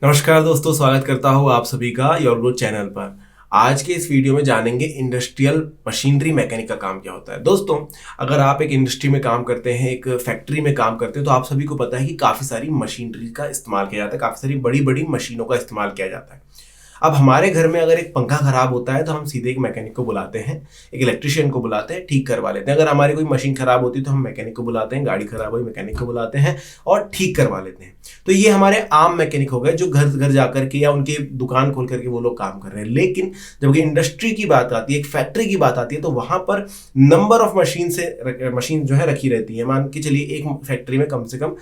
नमस्कार दोस्तों, स्वागत करता हूँ आप सभी का योर ग्रोथ चैनल पर। आज के इस वीडियो में जानेंगे इंडस्ट्रियल मशीनरी मैकेनिक का काम क्या होता है। दोस्तों, अगर आप एक इंडस्ट्री में काम करते हैं, एक फैक्ट्री में काम करते हैं, तो आप सभी को पता है कि काफ़ी सारी मशीनरी का इस्तेमाल किया जाता है, काफ़ी सारी बड़ी बड़ी मशीनों का इस्तेमाल किया जाता है। अब हमारे घर में अगर एक पंखा खराब होता है तो हम सीधे एक मैकेनिक को बुलाते हैं, एक इलेक्ट्रिशियन को बुलाते हैं, ठीक करवा लेते हैं। अगर हमारी कोई मशीन खराब होती है तो हम मैकेनिक को बुलाते हैं, गाड़ी खराब हुई मैकेनिक को बुलाते हैं और ठीक करवा लेते हैं। तो ये हमारे आम मैकेनिक हो गए जो घर घर जाकर के या उनकी दुकान खोल करके वो लोग काम कर रहे हैं। लेकिन जब इंडस्ट्री की बात आती है, एक फैक्ट्री की बात आती है, तो वहां पर नंबर ऑफ मशीन जो है रखी रहती है। मान के चलिए एक फैक्ट्री में कम से कम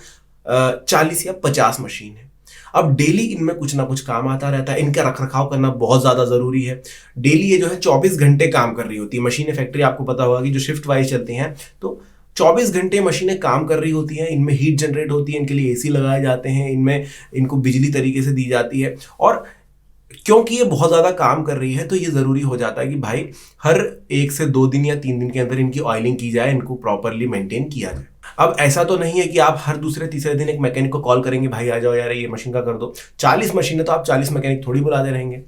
40 या 50 मशीन है। अब डेली इनमें कुछ ना कुछ काम आता रहता है, इनका रखरखाव करना बहुत ज्यादा जरूरी है। डेली ये जो है 24 घंटे काम कर रही होती है मशीनें। फैक्ट्री आपको पता होगा कि जो शिफ्ट वाइज चलती हैं, तो 24 घंटे मशीनें काम कर रही होती हैं। इनमें हीट जनरेट होती है, इनके लिए एसी लगाए जाते हैं, इनमें इनको बिजली तरीके से दी जाती है। और क्योंकि ये बहुत ज्यादा काम कर रही है तो ये जरूरी हो जाता है कि भाई हर 1 से 2 दिन या 3 दिन के अंदर इनकी ऑयलिंग की जाए, इनको प्रॉपरली मेंटेन किया जाए। अब ऐसा तो नहीं है कि आप हर दूसरे तीसरे दिन एक मैकेनिक को कॉल करेंगे, भाई आ जाओ यार ये मशीन का कर दो। 40 मशीन है तो आप 40 मैकेनिक थोड़ी बुलाते रहेंगे।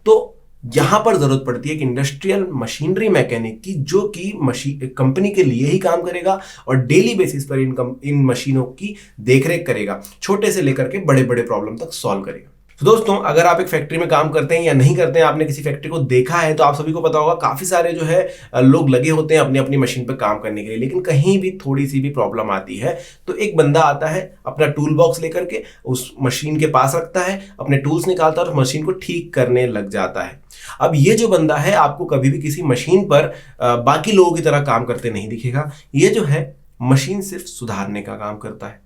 तो यहां पर जरूरत पड़ती है एक इंडस्ट्रियल मशीनरी मैकेनिक की, जो कि मशीन कंपनी के लिए ही काम करेगा और डेली बेसिस पर इन मशीनों की देखरेख करेगा, छोटे से लेकर के बड़े बड़े प्रॉब्लम तक सॉल्व करेगा। तो दोस्तों, अगर आप एक फैक्ट्री में काम करते हैं या नहीं करते हैं, आपने किसी फैक्ट्री को देखा है, तो आप सभी को पता होगा काफी सारे जो है लोग लगे होते हैं अपनी अपनी मशीन पर काम करने के लिए। लेकिन कहीं भी थोड़ी सी भी प्रॉब्लम आती है तो एक बंदा आता है, अपना टूल बॉक्स लेकर के उस मशीन के पास रखता है, अपने टूल्स निकालता है और मशीन को ठीक करने लग जाता है। अब ये जो बंदा है आपको कभी भी किसी मशीन पर बाकी लोगों की तरह काम करते नहीं दिखेगा। ये जो है मशीन सिर्फ सुधारने का काम करता है।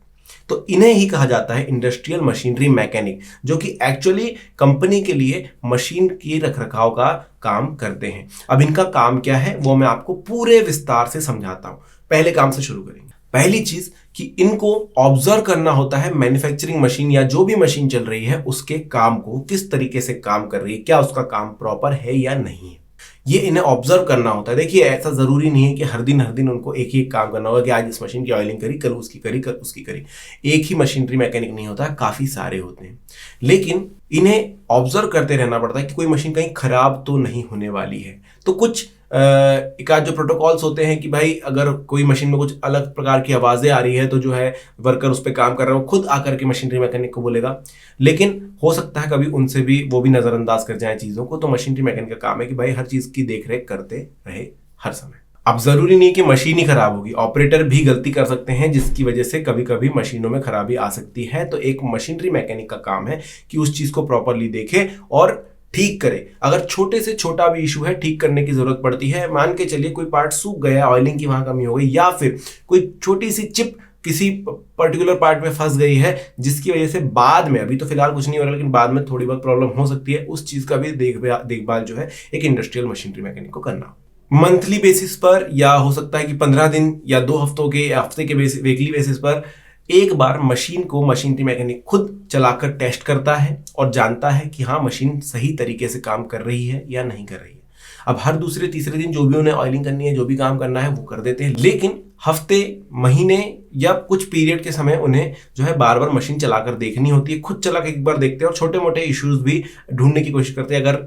तो इन्हें ही कहा जाता है इंडस्ट्रियल मशीनरी मैकेनिक, जो कि एक्चुअली कंपनी के लिए मशीन की रखरखाव का काम करते हैं। अब इनका काम क्या है वो मैं आपको पूरे विस्तार से समझाता हूं। पहले काम से शुरू करेंगे। पहली चीज कि इनको ऑब्जर्व करना होता है मैन्युफैक्चरिंग मशीन या जो भी मशीन चल रही है उसके काम को, किस तरीके से काम कर रही है, क्या उसका काम प्रॉपर है या नहीं है, ये इन्हें ऑब्जर्व करना होता है। देखिए, ऐसा जरूरी नहीं है कि हर दिन उनको एक ही काम करना होगा कि आज इस मशीन की ऑयलिंग करी, कल उसकी करी, कल उसकी करी। एक ही मशीनरी मैकेनिक नहीं होता, काफी सारे होते हैं। लेकिन इन्हें ऑब्जर्व करते रहना पड़ता है कि कोई मशीन कहीं खराब तो नहीं होने वाली है। तो कुछ एक आध जो प्रोटोकॉल्स होते हैं कि भाई अगर कोई मशीन में कुछ अलग प्रकार की आवाजें आ रही है तो जो है वर्कर उस पर काम कर रहा है वो खुद आकर के मशीनरी मैकेनिक को बोलेगा। लेकिन हो सकता है कभी उनसे भी वो भी नजरअंदाज कर जाए चीजों को। तो मशीनरी मैकेनिक का काम है कि भाई हर चीज की देखरेख करते रहे हर समय। अब जरूरी नहीं कि मशीन ही खराब होगी, ऑपरेटर भी गलती कर सकते हैं जिसकी वजह से कभी कभी मशीनों में खराबी आ सकती है। तो एक मशीनरी मैकेनिक का काम है कि उस चीज को प्रॉपरली देखे और ठीक करे। अगर छोटे से छोटा भी इशू है, ठीक करने की जरूरत पड़ती है। मान के चलिए कोई पार्ट सूख गया, ऑयलिंग की वहां कमी हो गई, या फिर कोई छोटी सी चिप किसी पर्टिकुलर पार्ट में फंस गई है जिसकी वजह से बाद में, अभी तो फिलहाल कुछ नहीं हो रहा लेकिन बाद में थोड़ी बहुत प्रॉब्लम हो सकती है, उस चीज का भी देखभाल जो है एक इंडस्ट्रियल मशीनरी मैकेनिक को करना। मंथली बेसिस पर या हो सकता है कि 15 दिन या 2 हफ्तों के हफ्ते के वीकली बेसिस पर एक बार मशीन को मशीनरी मैकेनिक खुद चलाकर टेस्ट करता है और जानता है कि हाँ मशीन सही तरीके से काम कर रही है या नहीं कर रही है। अब हर दूसरे तीसरे दिन जो भी उन्हें ऑयलिंग करनी है, जो भी काम करना है वो कर देते हैं। लेकिन हफ्ते, महीने या कुछ पीरियड के समय उन्हें जो है बार बार मशीन चलाकर देखनी होती है। खुद चला के एक बार देखते हैं और छोटे मोटे इश्यूज भी ढूंढने की कोशिश करते हैं अगर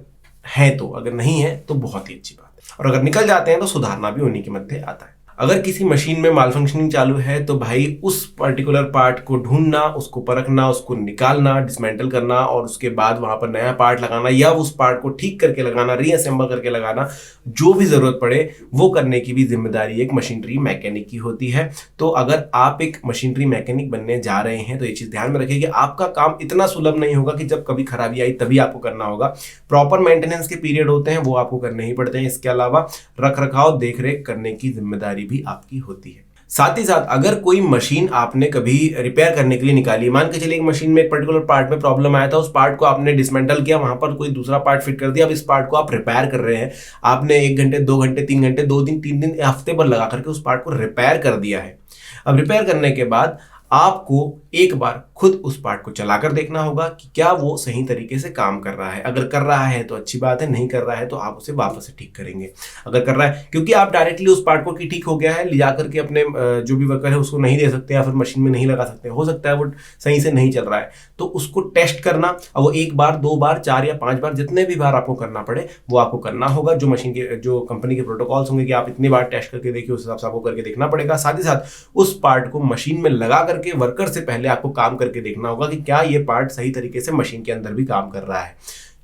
है तो। अगर नहीं है तो बहुत ही अच्छी बात है, और अगर निकल जाते हैं तो सुधारना भी उन्हीं के मध्य आता है। अगर किसी मशीन में माल फंक्शनिंग चालू है तो भाई उस पर्टिकुलर पार्ट को ढूंढना, उसको परखना, उसको निकालना, डिसमेंटल करना और उसके बाद वहां पर नया पार्ट लगाना या उस पार्ट को ठीक करके लगाना, रीअसेंबल करके लगाना, जो भी जरूरत पड़े वो करने की भी जिम्मेदारी एक मशीनरी मैकेनिक की होती है। तो अगर आप एक मशीनरी मैकेनिक बनने जा रहे हैं तो ये चीज ध्यान में रखिए कि आपका काम इतना सुलभ नहीं होगा कि जब कभी खराबी आई तभी आपको करना होगा। प्रॉपर मेंटेनेंस के पीरियड होते हैं वो आपको करने ही पड़ते हैं। इसके अलावा रख रखाव देखरेख करने की जिम्मेदारी भी आपकी होती है। साथ ही साथ अगर कोई मशीन आपने कभी रिपेयर करने के लिए निकाली, मान के चलिए एक मशीन में एक पर्टिकुलर पार्ट में प्रॉब्लम आया था, उस पार्ट को आपने डिसमेंटल किया, वहां पर कोई दूसरा पार्ट फिट कर दिया, अब इस पार्ट को आप रिपेयर कर रहे हैं, आपने 1 घंटे 2 घंटे 3 घंटे 2 दिन 3 दिन हफ्ते भर लगा करके उस पार्ट को रिपेयर कर दिया है। अब रिपेयर करने के बाद आपको एक बार खुद उस पार्ट को चलाकर देखना होगा कि क्या वो सही तरीके से काम कर रहा है। अगर कर रहा है तो अच्छी बात है, नहीं कर रहा है तो आप उसे वापस से ठीक करेंगे। अगर कर रहा है, क्योंकि आप डायरेक्टली उस पार्ट को कि ठीक हो गया है ले जा करके अपने जो भी वर्कर है उसको नहीं दे सकते या फिर मशीन में नहीं लगा सकते, हो सकता है वो सही से नहीं चल रहा है, तो उसको टेस्ट करना, और वो 1 बार 2 बार 4 या 5 बार जितने भी बार आपको करना पड़े वो आपको करना होगा। जो मशीन के जो कंपनी के प्रोटोकॉल्स होंगे कि आप इतनी बार टेस्ट करके देखिए, उस हिसाब से आपको करके देखना पड़ेगा। साथ ही साथ उस पार्ट को मशीन में लगा करके वर्कर से पहले आपको काम करके देखना होगा कि क्या ये पार्ट सही तरीके से मशीन के अंदर भी काम कर रहा है,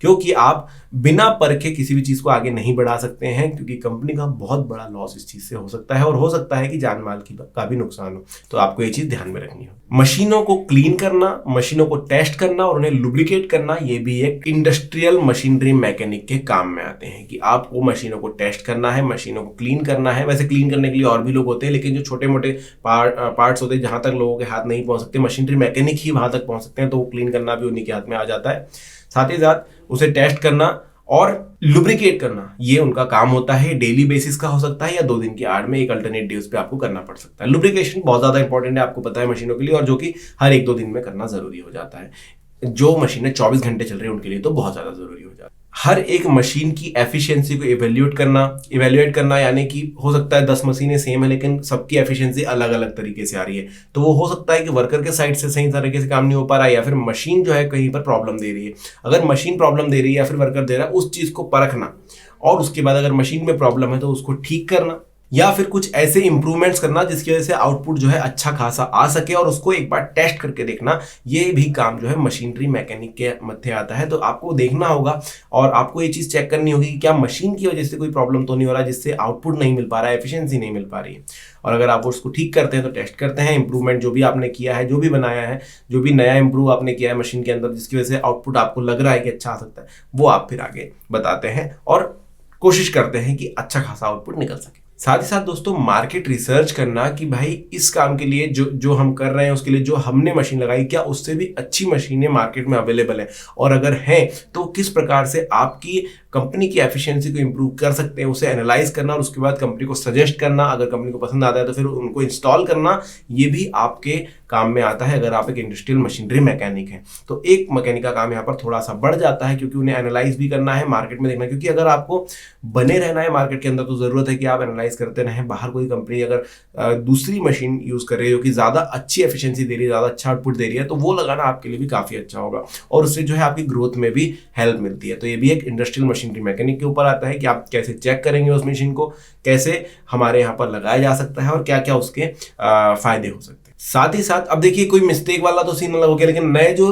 क्योंकि आप बिना परखे किसी भी चीज को आगे नहीं बढ़ा सकते हैं, क्योंकि कंपनी का बहुत बड़ा लॉस इस चीज से हो सकता है और हो सकता है कि जान माल का भी नुकसान हो। तो आपको ये चीज ध्यान में रखनी हो। मशीनों को क्लीन करना, मशीनों को टेस्ट करना और उन्हें लुब्रिकेट करना, ये भी एक इंडस्ट्रियल मशीनरी मैकेनिक के काम में आते हैं कि आपको मशीनों को टेस्ट करना है, मशीनों को क्लीन करना है। वैसे क्लीन करने के लिए और भी लोग होते हैं, लेकिन जो छोटे मोटे पार्ट्स होते हैं जहां तक लोगों के हाथ नहीं पहुंच सकते, मशीनरी मैकेनिक ही वहां तक पहुंच सकते हैं, तो वो क्लीन करना भी उन्हीं के हाथ में आ जाता है। साथ ही साथ उसे टेस्ट करना और लुब्रिकेट करना, ये उनका काम होता है। डेली बेसिस का हो सकता है या 2 दिन की आड़ में एक अल्टरनेट डेज पे आपको करना पड़ सकता है। लुब्रिकेशन बहुत ज्यादा इंपॉर्टेंट है, आपको पता है, मशीनों के लिए, और जो कि हर 1-2 दिन में करना जरूरी हो जाता है। जो मशीनें 24 घंटे चल रही है उनके लिए तो बहुत ज्यादा जरूरी हो जाता है। हर एक मशीन की एफिशिएंसी को इवेल्युएट करना यानी कि हो सकता है 10 मशीनें सेम है लेकिन सबकी एफिशिएंसी अलग अलग तरीके से आ रही है, तो वो हो सकता है कि वर्कर के साइड से सही तरीके से काम नहीं हो पा रहा है या फिर मशीन जो है कहीं पर प्रॉब्लम दे रही है। अगर मशीन प्रॉब्लम दे रही है या फिर वर्कर दे रहा है, उस चीज को परखना और उसके बाद अगर मशीन में प्रॉब्लम है तो उसको ठीक करना या फिर कुछ ऐसे इंप्रूवमेंट्स करना जिसकी वजह से आउटपुट जो है अच्छा खासा आ सके और उसको एक बार टेस्ट करके देखना, ये भी काम जो है मशीनरी मैकेनिक के मध्य आता है। तो आपको देखना होगा और आपको ये चीज चेक करनी होगी कि क्या मशीन की वजह से कोई प्रॉब्लम तो नहीं हो रहा है जिससे आउटपुट नहीं मिल पा रहा है, एफिशिएंसी नहीं मिल पा रही है। और अगर आप उसको ठीक करते हैं तो टेस्ट करते हैं, इंप्रूवमेंट जो भी आपने किया है, जो भी बनाया है, जो भी नया इंप्रूव आपने किया है मशीन के अंदर जिसकी वजह से आउटपुट आपको लग रहा है कि अच्छा आ सकता है, वो आप फिर आगे बताते हैं और कोशिश करते हैं कि अच्छा खासा आउटपुट निकल सके। साथ ही साथ दोस्तों मार्केट रिसर्च करना कि भाई इस काम के लिए जो हम कर रहे हैं उसके लिए जो हमने मशीन लगाई क्या उससे भी अच्छी मशीनें मार्केट में अवेलेबल है, और अगर हैं तो किस प्रकार से आपकी कंपनी की एफिशिएंसी को इंप्रूव कर सकते हैं, उसे एनालाइज करना और उसके बाद कंपनी को सजेस्ट करना। अगर कंपनी को पसंद आता है तो फिर उनको इंस्टॉल करना, ये भी आपके काम में आता है अगर आप एक इंडस्ट्रियल मशीनरी मैकेनिक हैं। तो एक मैकेनिक का काम यहाँ पर थोड़ा सा बढ़ जाता है क्योंकि उन्हें एनालाइज भी करना है, मार्केट में देखना है, क्योंकि अगर आपको बने रहना है मार्केट के अंदर तो जरूरत है कि आप एनालाइज करते रहें। बाहर कोई कंपनी अगर दूसरी मशीन यूज कर रही है जो कि ज्यादा अच्छी एफिशिएंसी दे रही है, ज्यादा अच्छा आउटपुट दे रही है, तो वो लगाना आपके लिए भी काफी अच्छा होगा और उससे जो है आपकी ग्रोथ में भी हेल्प मिलती है। तो ये भी एक इंडस्ट्रियल मशीनरी मैकेनिक के ऊपर आता है कि आप कैसे चेक करेंगे उस मशीन को, कैसे हमारे यहाँ पर लगाया जा सकता है और क्या क्या उसके फायदे हो सकते हैं। साथ ही साथ अब देखिए कोई मिस्टेक वाला तो सीन अलग हो गया, लेकिन नए जो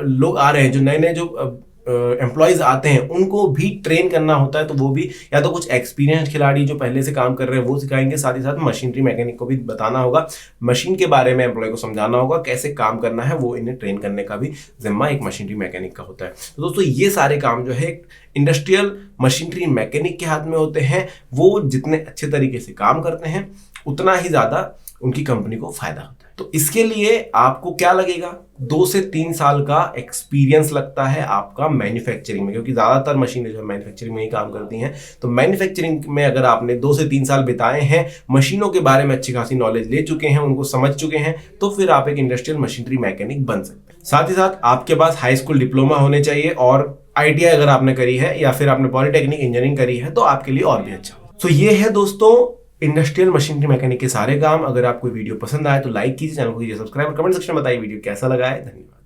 लोग आ रहे हैं, जो नए नए जो एम्प्लॉयज आते हैं उनको भी ट्रेन करना होता है, तो वो भी या तो कुछ एक्सपीरियंस खिलाड़ी जो पहले से काम कर रहे हैं वो सिखाएंगे, साथ ही साथ मशीनरी मैकेनिक को भी बताना होगा, मशीन के बारे में एम्प्लॉय को समझाना होगा कैसे काम करना है, वो इन्हें ट्रेन करने का भी जिम्मा एक मशीनरी मैकेनिक का होता है। तो दोस्तों ये सारे काम जो है इंडस्ट्रियल मशीनरी मैकेनिक के हाथ में होते हैं। वो जितने अच्छे तरीके से काम करते हैं उतना ही ज्यादा उनकी कंपनी को फायदा होता है। तो इसके लिए आपको क्या लगेगा, 2 से 3 साल का एक्सपीरियंस लगता है आपका मैन्युफैक्चरिंग में, क्योंकि ज्यादातर मशीनें जो है मैन्युफैक्चरिंग में ही काम करती हैं। तो मैन्युफैक्चरिंग में अगर आपने 2 से 3 साल बिताए हैं, मशीनों के बारे में अच्छी खासी नॉलेज ले चुके हैं, उनको समझ चुके हैं, तो फिर आप एक इंडस्ट्रियल मशीनरी मैकेनिक बन सकते हैं। साथ ही साथ आपके पास हाई स्कूल डिप्लोमा होने चाहिए और ITI अगर आपने करी है या फिर आपने पॉलिटेक्निक इंजीनियरिंग करी है तो आपके लिए और भी अच्छा हो। तो ये है दोस्तों इंडस्ट्रियल मशीनरी मैकेनिक के सारे काम। अगर आपको वीडियो पसंद आए तो लाइक कीजिए, चैनल को कीजिए सब्सक्राइब, कमेंट सेक्शन में बताइए वीडियो कैसा लगा है। धन्यवाद।